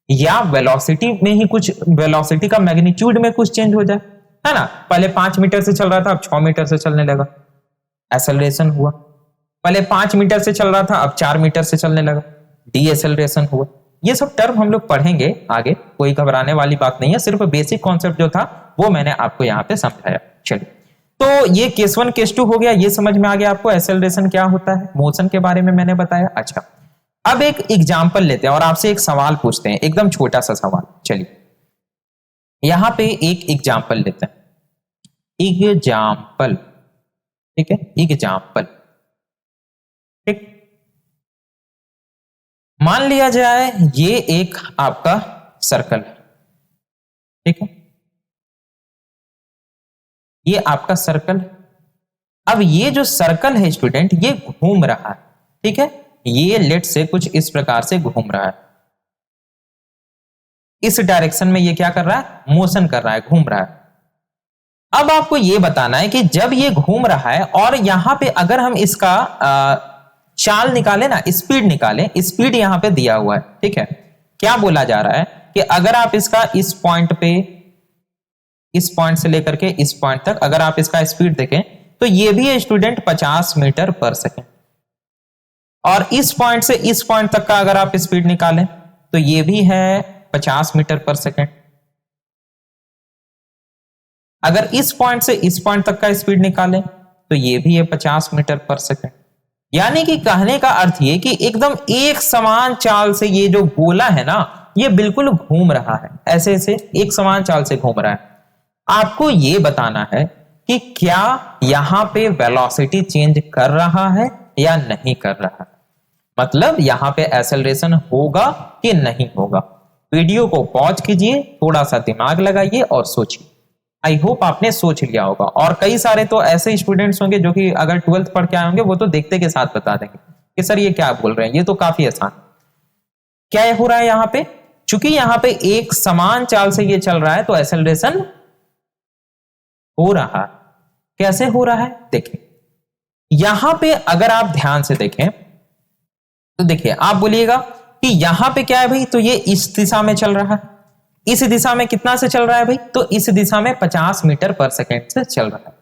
या वेलोसिटी में ही कुछ, वेलोसिटी का मैग्नीट्यूड में कुछ चेंज हो जाए, है ना। पहले 5 मीटर से चल रहा था, अब 6 मीटर से चलने लगा, एक्सेलरेशन हुआ। पहले 5 मीटर से चल रहा था, अब 4 मीटर से चलने लगा, डी एक्सेलरेशन हुआ। ये सब टर्म हम लोग पढ़ेंगे आगे, कोई घबराने वाली बात नहीं है, सिर्फ बेसिक कॉन्सेप्ट जो था वो मैंने आपको यहाँ पे समझाया। चलिए, तो ये केस 1 केस 2 हो गया, ये समझ में आ गया आपको एक्सेलरेशन क्या होता है, मोशन के बारे में मैंने बताया। अच्छा, अब एक एग्जाम्पल लेते हैं और आपसे एक सवाल पूछते हैं, एकदम छोटा सा सवाल। चलिए, यहां पे एक एग्जाम्पल लेते हैं, एग्जाम्पल, ठीक है, एग्जाम्पल, ठीक। मान लिया जाए ये एक आपका सर्कल है, ठीक है, ये आपका सर्कल। अब ये जो सर्कल है स्टूडेंट, ये घूम रहा है, ठीक है, ये लेट से कुछ इस प्रकार से घूम रहा है, इस डायरेक्शन में ये क्या कर रहा है, मोशन कर रहा है, घूम रहा है। अब आपको ये बताना है कि जब ये घूम रहा है और यहां पे अगर हम इसका चाल निकालें ना, स्पीड निकालें, स्पीड यहां पे दिया हुआ है, ठीक है। क्या बोला जा रहा है कि अगर आप इसका इस पॉइंट पे, इस पॉइंट से लेकर के इस पॉइंट तक अगर आप इसका स्पीड देखें तो ये भी है स्टूडेंट 50 मीटर पर सेकेंड। और इस पॉइंट से इस पॉइंट तक का अगर आप स्पीड निकालें तो ये भी है 50 मीटर पर सेकेंड। अगर इस पॉइंट से इस पॉइंट तक का स्पीड निकालें तो ये भी है 50 मीटर पर सेकेंड। यानी कि कहने का अर्थ ये कि एकदम एक समान चाल से ये जो गोला है ना, ये बिल्कुल घूम रहा है, ऐसे ऐसे एक समान चाल से घूम रहा है। आपको ये बताना है कि क्या यहां पे वेलोसिटी चेंज कर रहा है या नहीं कर रहा है, मतलब यहां पे एक्सेलरेशन होगा कि नहीं होगा। वीडियो को पॉज कीजिए, थोड़ा सा दिमाग लगाइए और सोचिए। आई होप आपने सोच लिया होगा। और कई सारे तो ऐसे स्टूडेंट्स होंगे जो कि अगर 12th पढ़ के आए होंगे, वो तो देखते के साथ बता देंगे कि सर ये क्या बोल रहे हैं, ये तो काफी आसान। क्या हो रहा है यहां पे, चूंकि यहां पे एक समान चाल से ये चल रहा है तो एक्सेलरेशन हो रहा। कैसे हो रहा है देखें, यहां पे अगर आप ध्यान से देखें तो देखिए, आप बोलिएगा कि यहां पे क्या है भाई, तो ये इस दिशा में चल रहा है, इस दिशा में कितना से चल रहा है भाई, तो इस दिशा में 50 मीटर पर सेकेंड से चल रहा है।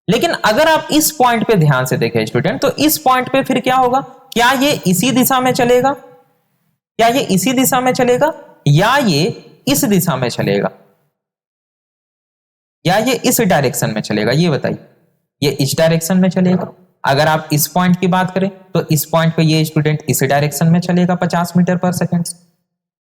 लेकिन अगर आप इस पॉइंट पे ध्यान से देखें स्टूडेंट, तो इस पॉइंट पे फिर क्या होगा, क्या ये इसी दिशा में चलेगा, क्या ये इसी दिशा में चलेगा या ये इस दिशा में चलेगा, या ये इस डायरेक्शन में चलेगा, ये बताइए। ये इस डायरेक्शन में चलेगा। अगर आप इस पॉइंट की बात करें तो इस पॉइंट पे ये स्टूडेंट इस डायरेक्शन में चलेगा 50 मीटर पर सेकेंड से।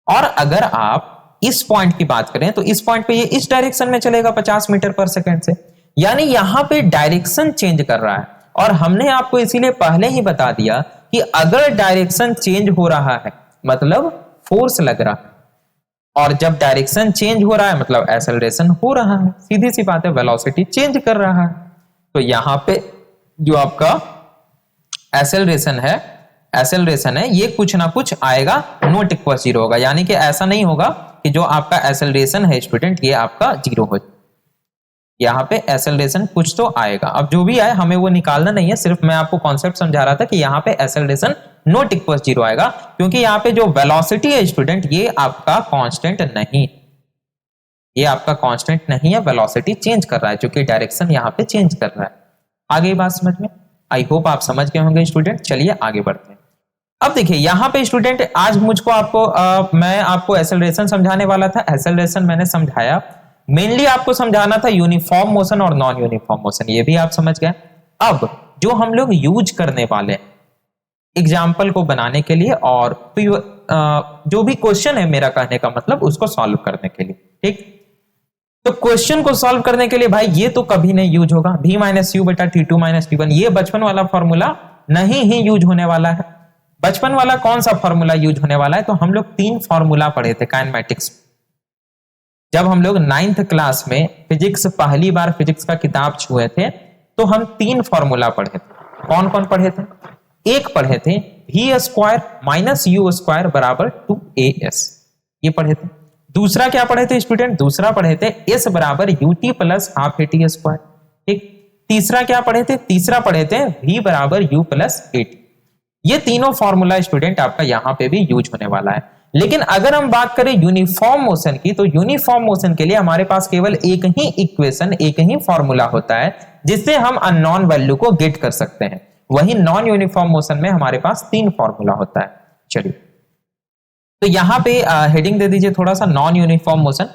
और अगर आप इस पॉइंट की बात करें तो इस पॉइंट पे ये इस डायरेक्शन में चलेगा 50 मीटर पर सेकेंड से। यानी यहां पे डायरेक्शन चेंज कर रहा है। और हमने आपको इसीलिए पहले ही बता दिया कि अगर डायरेक्शन चेंज हो रहा है मतलब फोर्स लग रहा है, और जब डायरेक्शन चेंज हो रहा है मतलब एक्सेलरेशन हो रहा है। सीधी सी बात है, वेलोसिटी चेंज कर रहा है। तो यहां पे जो आपका एक्सेलरेशन है ये कुछ ना कुछ आएगा, नॉट इक्वल 0 होगा। यानी कि ऐसा नहीं होगा कि जो आपका एक्सेलरेशन है स्टूडेंट ये आपका 0 हो। यहाँ पे एक्सेलरेशन कुछ तो आएगा। अब जो भी आए हमें वो निकालना नहीं है, सिर्फ मैं आपको कॉन्सेप्ट समझा रहा था कि यहाँ पे एक्सेलरेशन नॉट इक्वल 0 आएगा, क्योंकि यहाँ पे जो वेलोसिटी है स्टूडेंट ये आपका कांस्टेंट नहीं, ये आपका कांस्टेंट नहीं है, वेलोसिटी चेंज कर रहा है, क्योंकि डायरेक्शन यहाँ पे चेंज कर रहा है। आगे बात समझ में? आई होप आप समझ गए होंगे स्टूडेंट। चलिए आगे बढ़ते हैं। अब देखिए यहाँ पे स्टूडेंट आज मैं आपको एक्सेलरेशन समझाने वाला था। एक्सेलरेशन मैंने समझाया, मेनली आपको समझाना था यूनिफॉर्म मोशन और नॉन यूनिफॉर्म मोशन, ये भी आप समझ गए। अब जो हम लोग यूज करने वाले एग्जाम्पल को बनाने के लिए और जो भी क्वेश्चन है, मेरा कहने का मतलब उसको सॉल्व करने के लिए, ठीक। तो क्वेश्चन को सॉल्व करने के लिए भाई ये तो कभी नहीं यूज होगा v माइनस यू बटा T2 माइनस T1, ये बचपन वाला फॉर्मूला नहीं ही यूज होने वाला है। बचपन वाला कौन सा फॉर्मूला यूज होने वाला है? तो हम लोग 3 फॉर्मूला पढ़े थे काइनेमेटिक्स। जब हम लोग 9th क्लास में फिजिक्स, पहली बार फिजिक्स का किताब छुए थे तो हम 3 फॉर्मूला पढ़े थे। कौन कौन पढ़े थे? एक पढ़े थे v square minus you square बराबर 2as, ये पढ़े थे। दूसरा क्या पढ़े थे स्टूडेंट? दूसरा पढ़े थे s बराबर ut plus half at square, ठीक। तीसरा क्या पढ़े थे? तीसरा पढ़े थे v बराबर u प्लस at। ये तीनों फॉर्मूला स्टूडेंट आपका यहां पे भी यूज होने वाला है। लेकिन अगर हम बात करें यूनिफॉर्म मोशन की, तो यूनिफॉर्म मोशन के लिए हमारे पास केवल एक ही इक्वेशन, एक ही फॉर्मूला होता है जिससे हम अननोन वैल्यू को गेट कर सकते हैं। वही नॉन यूनिफॉर्म मोशन में हमारे पास 3 फॉर्मूला होता है। चलिए तो यहां पे हेडिंग दे दीजिए थोड़ा सा, नॉन यूनिफॉर्म मोशन।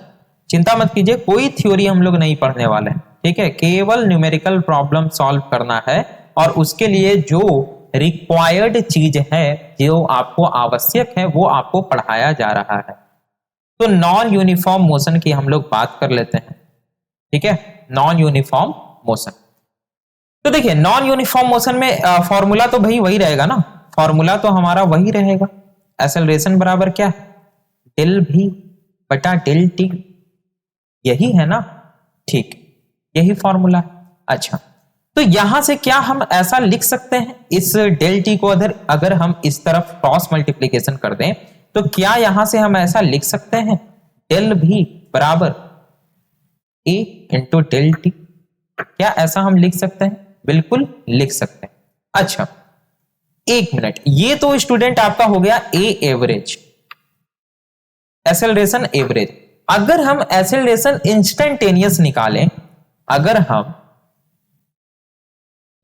चिंता मत कीजिए, कोई थ्योरी हम लोग नहीं पढ़ने वाले हैं, ठीक है। केवल न्यूमेरिकल प्रॉब्लम सॉल्व करना है और उसके लिए जो रिक्वायर्ड चीज है, जो आपको आवश्यक है, वो आपको पढ़ाया जा रहा है। तो नॉन यूनिफॉर्म मोशन की हम लोग बात कर लेते हैं, ठीक है। नॉन यूनिफॉर्म मोशन, तो देखिए नॉन यूनिफॉर्म मोशन में फॉर्मूला तो भाई वही रहेगा ना, फॉर्मूला तो हमारा वही रहेगा। एक्सेलरेशन बराबर क्या है? डेल v बटा डेल t, यही है ना, ठीक, यही फॉर्मूला। अच्छा, तो यहां से क्या हम ऐसा लिख सकते हैं, इस डेल टी को अगर हम इस तरफ क्रॉस मल्टीप्लीकेशन कर दें तो क्या यहां से हम ऐसा लिख सकते हैं डेल v बराबर a इंटू डेल टी? क्या ऐसा हम लिख सकते हैं? बिल्कुल लिख सकते हैं। अच्छा एक मिनट, ये तो स्टूडेंट आपका हो गया ए एवरेज, एक्सेलरेशन एवरेज। अगर हम एक्सेलरेशन इंस्टेंटेनियस निकालें, अगर हम,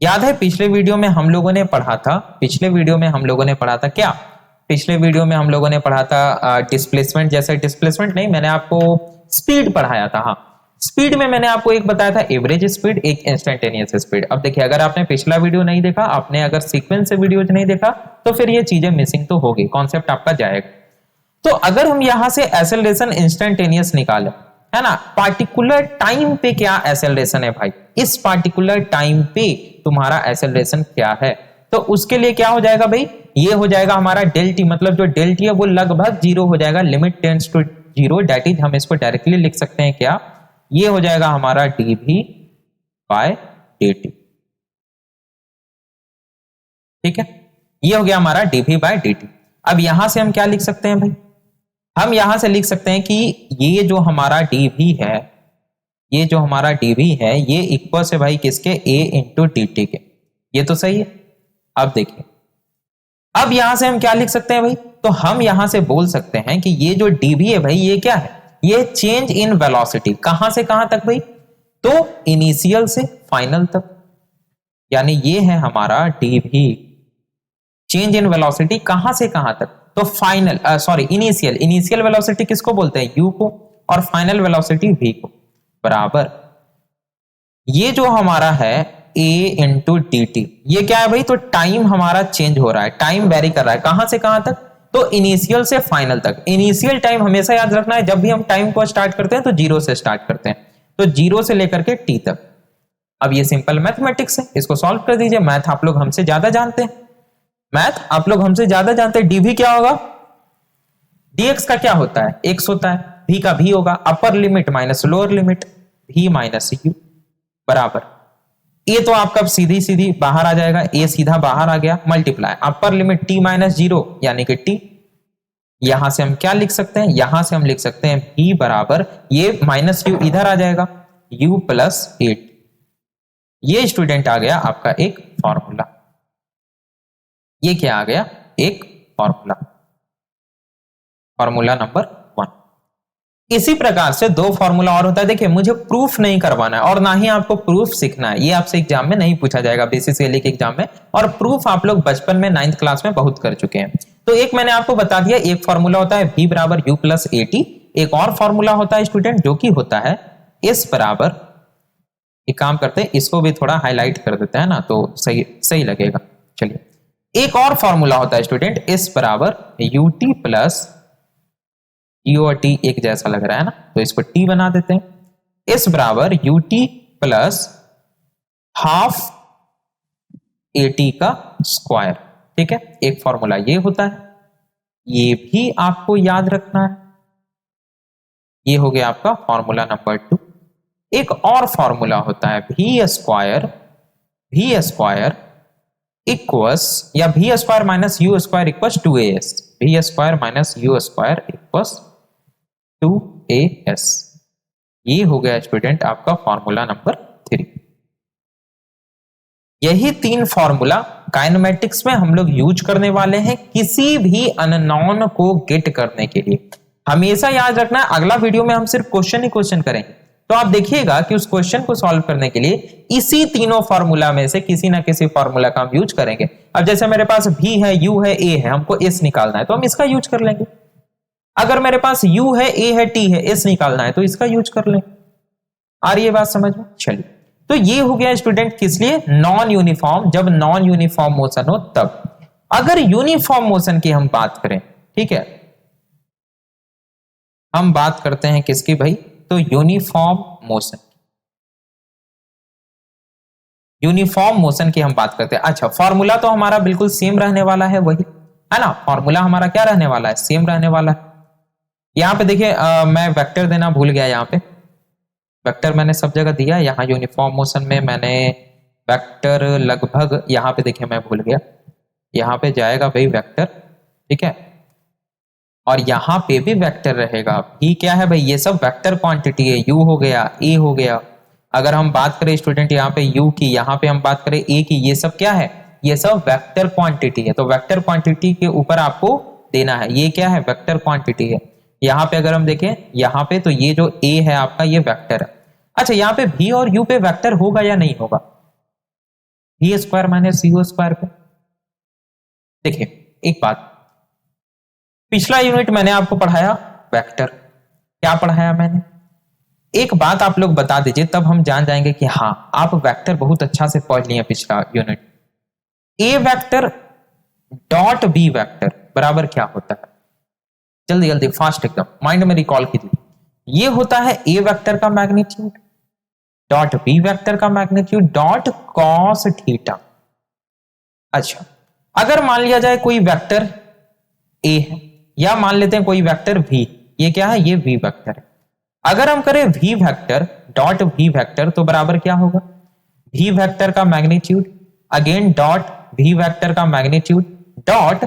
याद है पिछले वीडियो में हम लोगों ने पढ़ा था, पिछले वीडियो में हम लोगों ने पढ़ा था क्या? पिछले वीडियो में हम लोगों ने पढ़ा था डिस्प्लेसमेंट, जैसे डिस्प्लेसमेंट नहीं, मैंने आपको स्पीड पढ़ाया था। हाँ, स्पीड में मैंने आपको एक बताया था एवरेज स्पीड, एक इंस्टेंटेनियस स्पीड। अब देखिए अगर आपने पिछला वीडियो नहीं देखा, आपने अगर सीक्वेंस से वीडियोज नहीं देखा, तो फिर ये चीजें मिसिंग तो होगी, कॉन्सेप्ट आपका जाएगा। तो अगर हम यहां से एक्सेलरेशन इंस्टेंटेनियस निकालें, है ना, पार्टिकुलर टाइम पे क्या एक्सेलरेशन है भाई, इस पार्टिकुलर टाइम पे तुम्हारा एक्सेलरेशन क्या है, तो उसके लिए क्या हो जाएगा भाई, ये हो जाएगा हमारा डेल टी, मतलब जो डेल टी है वो लगभग 0 हो जाएगा, limit tends to 0, that is हम इसको डायरेक्टली लिख सकते हैं क्या, ये हो जाएगा हमारा dv बाय dt, ठीक है, ये हो गया हमारा dv बाय dt। अब यहां से हम क्या लिख सकते हैं भाई, हम यहां से लिख सकते हैं कि ये जो हमारा dv है, ये जो हमारा dv है, ये इक्वल से भाई किसके, a इंटू dt के, ये तो सही है। अब देखिए, अब यहां से हम क्या लिख सकते हैं भाई, तो हम यहां से बोल सकते हैं कि ये जो dv है भाई, ये क्या है, ये चेंज इन वेलोसिटी, कहां से कहां तक भाई, तो इनिशियल से फाइनल तक, यानी ये है हमारा dv, चेंज इन वेलोसिटी कहां से कहां तक, तो फाइनल इनिशियल वेलोसिटी किसको बोलते हैं, u को, और फाइनल वेलोसिटी v को, बराबर ये जो हमारा है a इंटू डी टी, ये क्या है भाई, तो टाइम हमारा चेंज हो रहा है, टाइम वेरी कर रहा है, कहां से कहां तक, तो इनिशियल से फाइनल तक। इनिशियल टाइम हमेशा याद रखना है, जब भी हम टाइम को स्टार्ट करते हैं तो जीरो से स्टार्ट करते हैं, तो जीरो से लेकर के टी तक। अब ये सिंपल मैथमेटिक्स है, इसको सॉल्व कर दीजिए। मैथ आप लोग हमसे ज्यादा जानते हैं, मैथ आप लोग हमसे ज्यादा जानते हैं। डीवी क्या होगा, डीएक्स का क्या होता है, एक्स होता है, भी का भी होगा, upper limit minus lower limit, भी माइनस यू बराबर, ये तो आपका सीधी सीधी बाहर आ जाएगा, ये सीधा बाहर आ गया, multiply upper limit T minus zero यानी कि टी। यहां से हम क्या लिख सकते हैं, यहां से हम लिख सकते हैं भी बराबर, ये माइनस यू इधर आ जाएगा, यू प्लस 8। ये स्टूडेंट आ गया आपका एक फॉर्मूला, ये क्या आ गया, एक फॉर्मूला, फॉर्मूला नंबर 1। इसी प्रकार से दो फॉर्मूला और होता है। देखिए मुझे प्रूफ नहीं करवाना है और ना ही आपको प्रूफ सीखना है, ये आपसे एग्जाम में नहीं पूछा जाएगा, बेसिकली के एग्जाम में। और प्रूफ आप लोग बचपन में 9th क्लास में बहुत कर चुके हैं। तो एक मैंने आपको बता दिया, एक फॉर्मूला होता है v बराबर u प्लस ए टी। एक और फॉर्मूला होता है स्टूडेंट जो कि होता है s बराबर, एक काम करते हैं इसको भी थोड़ा हाईलाइट कर देते हैं ना, तो सही सही लगेगा। चलिए, एक और फॉर्मूला होता है स्टूडेंट s बराबर यू टी प्लस, यू और टी एक जैसा लग रहा है ना, तो इसको टी बना देते हैं। s बराबर U T plus half A T का स्क्वायर, ठीक है, एक फॉर्मूला ये होता है, ये भी आपको याद रखना है। ये हो गया आपका फॉर्मूला नंबर 2। एक और फॉर्मूला होता है भी स्क्वायर इक्वस, या भी square minus you square equals 2as, भी square minus you square equals 2as। ये हो गया स्टूडेंट आपका फॉर्मूला नंबर 3। यही 3 फॉर्मूला काइनेमेटिक्स में हम लोग यूज करने वाले हैं किसी भी अननोन को गेट करने के लिए। हमेशा याद रखना है, अगला वीडियो में हम सिर्फ क्वेश्चन ही क्वेश्चन करेंगे, तो आप देखिएगा कि उस क्वेश्चन को सॉल्व करने के लिए इसी तीनों फॉर्मूला में से किसी ना किसी फॉर्मूला का हम यूज करेंगे। अब जैसे मेरे पास भी है, यू है, ए है, हमको एस निकालना है तो हम इसका यूज कर लेंगे। अगर मेरे पास यू है, ए है, टी है, एस निकालना है तो इसका यूज कर लेंगे। आ रही है बात समझ में? चलिए, तो ये हो गया स्टूडेंट किस लिए, नॉन यूनिफॉर्म, जब नॉन यूनिफॉर्म मोशन हो तब। अगर यूनिफॉर्म मोशन की हम बात करें, ठीक है, हम बात करते हैं किसकी भाई, तो यूनिफॉर्म मोशन की हम बात करते हैं। अच्छा, फॉर्मूला तो हमारा बिल्कुल सेम रहने वाला है, वही है ना, फॉर्मूला हमारा क्या रहने वाला है, सेम रहने वाला है। यहां पे देखिए मैं वेक्टर देना भूल गया, यहाँ पे वेक्टर मैंने सब जगह दिया, यहाँ यूनिफॉर्म मोशन में मैंने वेक्टर लगभग, यहाँ पे देखिए मैं भूल गया, यहाँ पे जाएगा भाई वेक्टर, ठीक है, और यहाँ पे भी वेक्टर रहेगा। भी क्या है भाई, ये सब वेक्टर क्वांटिटी है, u हो गया, a हो गया। अगर हम बात करें स्टूडेंट यहाँ पे u की, यहाँ पे हम बात करें a की, ये सब क्या है, ये सब वेक्टर क्वांटिटी है। तो वेक्टर क्वांटिटी के ऊपर आपको देना है, ये क्या है, वेक्टर क्वांटिटी है। यहाँ पे अगर हम देखें, यहाँ पे तो ये जो a है आपका, ये वेक्टर है। अच्छा, यहाँ पे v और u पे वेक्टर होगा या नहीं होगा, v square minus u square पे। देखिए एक बात, पिछला यूनिट मैंने आपको पढ़ाया वेक्टर, क्या पढ़ाया मैंने, एक बात आप लोग बता दीजिए, तब हम जान जाएंगे कि हाँ आप वेक्टर बहुत अच्छा से पढ़ लिए पिछला यूनिट। ए वेक्टर डॉट बी वेक्टर बराबर क्या होता है, जल्दी जल्दी फास्ट एकदम माइंड में रिकॉल कीजिए। ये होता है ए वेक्टर का मैग्नीट्यूड डॉट बी वेक्टर का मैग्नीट्यूड डॉट कॉस थीटा। अच्छा, अगर मान लिया जाए कोई वेक्टर ए है, या मान लेते हैं कोई वेक्टर v, ये क्या है, ये v वेक्टर है। अगर हम करें v vector dot v vector तो बराबर क्या होगा, v वेक्टर का magnitude again dot v vector का मैग्नीट्यूड डॉट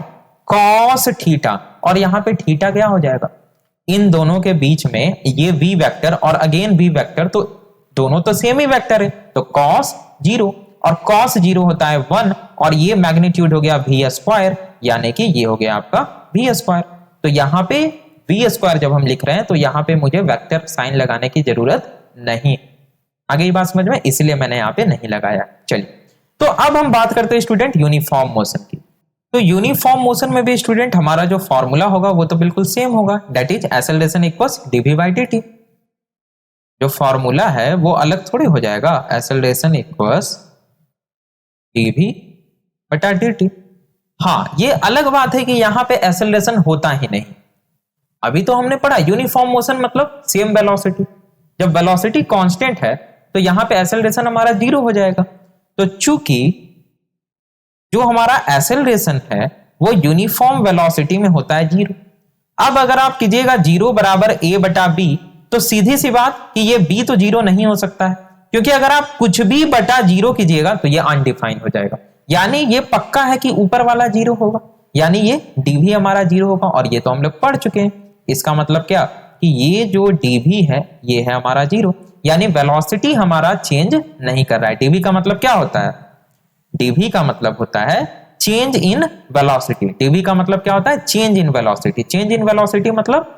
कॉस थीटा, और यहां पे थीटा क्या हो जाएगा, इन दोनों के बीच में ये v वेक्टर और अगेन v वेक्टर, तो दोनों तो सेम ही वेक्टर है, तो कॉस 0 और कॉस 0 होता है 1, और ये मैग्नीट्यूड हो गया v स्क्वायर, यानी कि ये हो गया आपका v स्क्वायर। तो यहाँ पे v स्क्वायर जब हम लिख रहे हैं तो यहाँ पे मुझे वेक्टर साइन लगाने की जरूरत नहीं, आगे ये बात समझ में, इसलिए मैंने यहाँ पे नहीं लगाया। चलिए, तो अब हम बात करते हैं स्टूडेंट यूनिफॉर्म मोशन की। तो यूनिफॉर्म मोशन में भी स्टूडेंट हमारा जो फॉर्मूला होगा वो तो बिल्कुल सेम होगा, that is acceleration equals dv by dt। जो फॉर्मूला है वो अलग थोड़ी हो जाएगा, एक्सेलरेशन इक्वल्स dv बटा dt। हाँ, ये अलग बात है कि यहां पे एक्सेलरेशन होता ही नहीं। अभी तो हमने पढ़ा यूनिफॉर्म मोशन मतलब सेम वेलोसिटी। जब वेलोसिटी कांस्टेंट है तो यहां पे एक्सेलरेशन हमारा 0 हो जाएगा। तो चूंकि जो हमारा एक्सेलरेशन है वो यूनिफॉर्म वेलोसिटी में होता है 0। अब अगर आप कीजिएगा 0 बराबर a बटा b, तो सीधी सी बात कि ये b तो 0 नहीं हो सकता है, क्योंकि अगर आप कुछ भी बटा 0 कीजिएगा तो ये अनडिफाइंड हो जाएगा। यानी ये पक्का है कि ऊपर वाला 0 होगा, यानी ये dv हमारा 0 होगा। और ये तो हम लोग पढ़ चुके हैं। इसका मतलब क्या कि ये जो dv है ये है हमारा 0, यानी वेलोसिटी हमारा चेंज नहीं कर रहा है। dv का मतलब क्या होता है? dv का मतलब होता है चेंज इन वेलोसिटी। dv का मतलब क्या होता है? Change in velocity. Change in velocity मतलब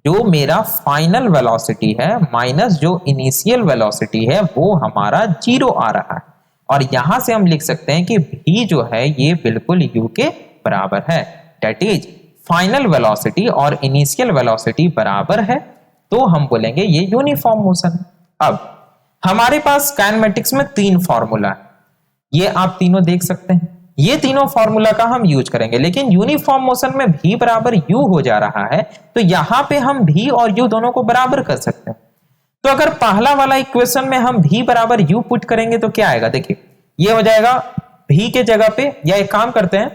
जो मेरा फाइनल वेलोसिटी है माइनस जो इनिशियल वेलोसिटी है वो हमारा 0 आ रहा है। और यहां से हम लिख सकते हैं कि v जो है ये बिल्कुल u के बराबर है। दैट इज फाइनल वेलोसिटी और इनिशियल वेलोसिटी बराबर है, तो हम बोलेंगे ये यूनिफॉर्म मोशन। अब हमारे पास काइनेमेटिक्स में 3 फॉर्मूला है, ये आप तीनों देख सकते हैं। ये तीनों फॉर्मूला का हम यूज करेंगे, लेकिन यूनिफॉर्म मोशन में v बराबर u हो जा रहा है, तो यहां पे हम v और u दोनों को बराबर कर सकते हैं। तो अगर पहला वाला इक्वेशन में हम v बराबर u पुट करेंगे तो क्या आएगा? देखिए ये हो जाएगा v के जगह पे, या एक काम करते हैं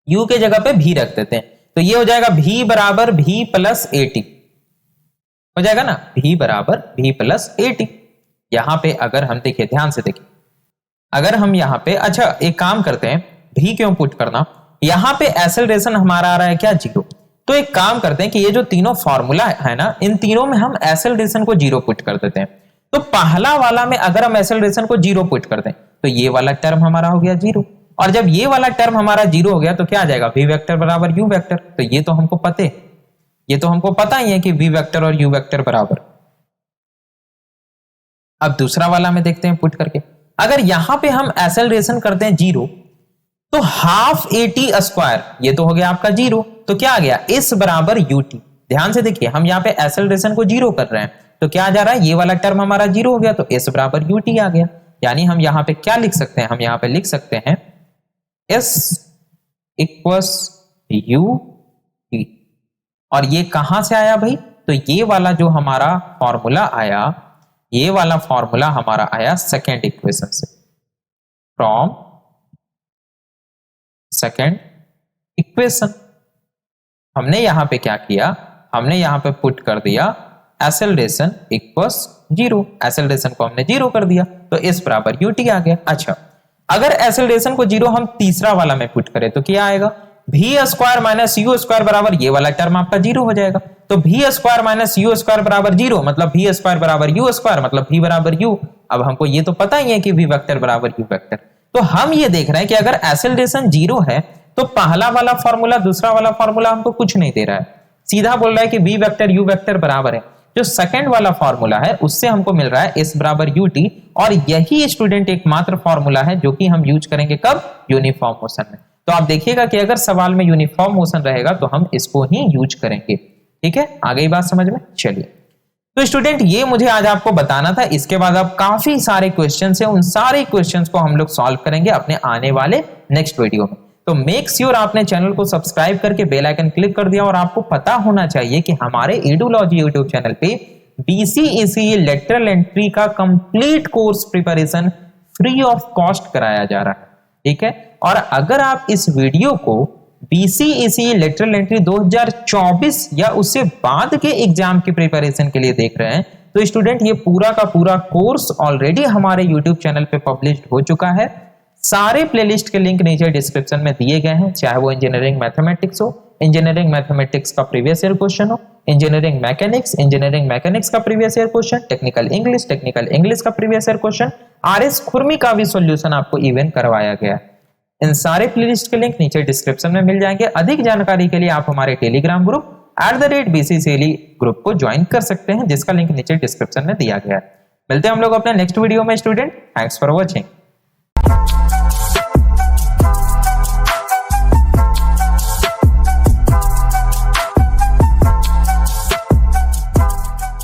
u के जगह पे v रख देते हैं, तो ये हो जाएगा v बराबर v प्लस at हो जाएगा ना, v बराबर v प्लस at। यहां पे अगर हम देखिए, ध्यान से देखिए, अगर हम यहां पे, अच्छा एक काम करते हैं, v क्यों पुट करना, यहां पे एक्सेलरेशन हमारा आ रहा है क्या? 0। तो एक काम करते हैं कि ये जो तीनों फॉर्मूला है ना, इन तीनों में हम एक्सेलरेशन को 0 पुट कर देते हैं। तो पहला वाला में अगर हम एक्सेलरेशन को 0 पुट कर दें तो ये वाला टर्म हमारा हो गया 0, और जब ये वाला टर्म हमारा 0 हो गया तो क्या आ जाएगा? v वेक्टर बराबर u वेक्टर। तो ये तो हमको पता ही है कि v वेक्टर और u वेक्टर बराबर। अब दूसरा वाला में देखते हैं पुट करके, अगर यहां पे हम एक्सेलरेशन करते हैं 0 तो हाफ at स्क्वायर, ये तो हो गया आपका 0, तो क्या आ गया? s बराबर ut। ध्यान से देखिए, हम यहाँ पे एक्सेलरेशन को 0 कर रहे हैं तो क्या आ जा रहा है? ये वाला टर्म हमारा 0 हो गया, तो s बराबर ut आ गया। यानी हम यहाँ पे क्या लिख सकते हैं? हम यहाँ पे लिख सकते हैं s इक्वल्स ut। और ये कहां से आया भाई? तो ये वाला जो हमारा फॉर्मूला आया, ये वाला फॉर्मूला हमारा आया सेकेंड इक्वेशन से, फ्रॉम सेकेंड इक्वेशन। हमने यहां पे क्या किया? हमने यहां पे पुट कर दिया एक्सेलरेशन इक्वल्स 0। एक्सेलरेशन को हमने 0 कर दिया तो s बराबर ut आ गया। अच्छा, अगर एक्सेलरेशन को 0 हम तीसरा वाला में पुट करें तो क्या आएगा? v square minus u square बराबर, ये वाला टर्म आपका 0 हो जाएगा। तो v square minus u square बराबर 0 मतलब v स्क्वायर बराबर u स्क्वायर मतलब v बराबर u। अब हमको ये तो पता ही है कि v वेक्टर बराबर u वेक्टर। तो हम ये देख रहे हैं कि अगर एक्सेलरेशन 0 है तो पहला वाला फॉर्मूला दूसरा वाला फॉर्मूला हमको कुछ नहीं दे रहा है, सीधा बोल रहा है कि v वेक्टर u वेक्टर बराबर है। जो सेकंड वाला फॉर्मूला है उससे हमको मिल रहा है s बराबर ut, और यही स्टूडेंट एकमात्र फॉर्मूला है जो कि हम यूज करेंगे कब? यूनिफॉर्म मोशन में। तो आप देखिएगा कि अगर सवाल में यूनिफॉर्म मोशन रहेगा तो हम इसको ही यूज करेंगे। ठीक है, आ गई बात समझ में? चलिए, तो स्टूडेंट ये मुझे आज आपको बताना था। इसके बाद अब काफी सारे क्वेश्चंस हैं, उन सारे क्वेश्चंस को हम लोग सॉल्व करेंगे अपने आने वाले नेक्स्ट वीडियो में। तो मेक श्योर आपने चैनल को सब्सक्राइब करके बेल आइकन क्लिक कर दिया, और आपको पता होना चाहिए कि हमारे एडुलॉजी यूट्यूब चैनल पे BCECE लेटरल एंट्री का complete course preparation free of cost कराया जा रहा है। ठीक है, और अगर आप इस वीडियो को BCECE लेटरल एंट्री 2024 या उससे बाद के एग्जाम की प्रिपरेशन के लिए देख रहे हैं तो स्टूडेंट ये पूरा का पूरा कोर्स ऑलरेडी हमारे यूट्यूब चैनल पे पब्लिश हो चुका है। सारे प्लेलिस्ट के लिंक नीचे डिस्क्रिप्शन में दिए गए हैं, चाहे वो इंजीनियरिंग मैथमेटिक्स हो, इंजीनियरिंग मैथमेटिक्स का प्रीवियस ईयर क्वेश्चन हो, इंजीनियरिंग मैकेनिक्स का previous year question, technical English का प्रीवियस ईयर क्वेश्चन, RS खुरमी का भी सॉल्यूशन आपको इवन करवाया गया है। इन सारे प्लेलिस्ट के लिंक नीचे डिस्क्रिप्शन में मिल जाएंगे। अधिक जानकारी के लिए आप हमारे टेलीग्राम ग्रुप @BCCLE ग्रुप को ज्वाइन कर सकते हैं, जिसका लिंक नीचे डिस्क्रिप्शन में दिया गया है। मिलते हैं हम लोग अपने नेक्स्ट वीडियो में स्टूडेंट। Thanks for watching.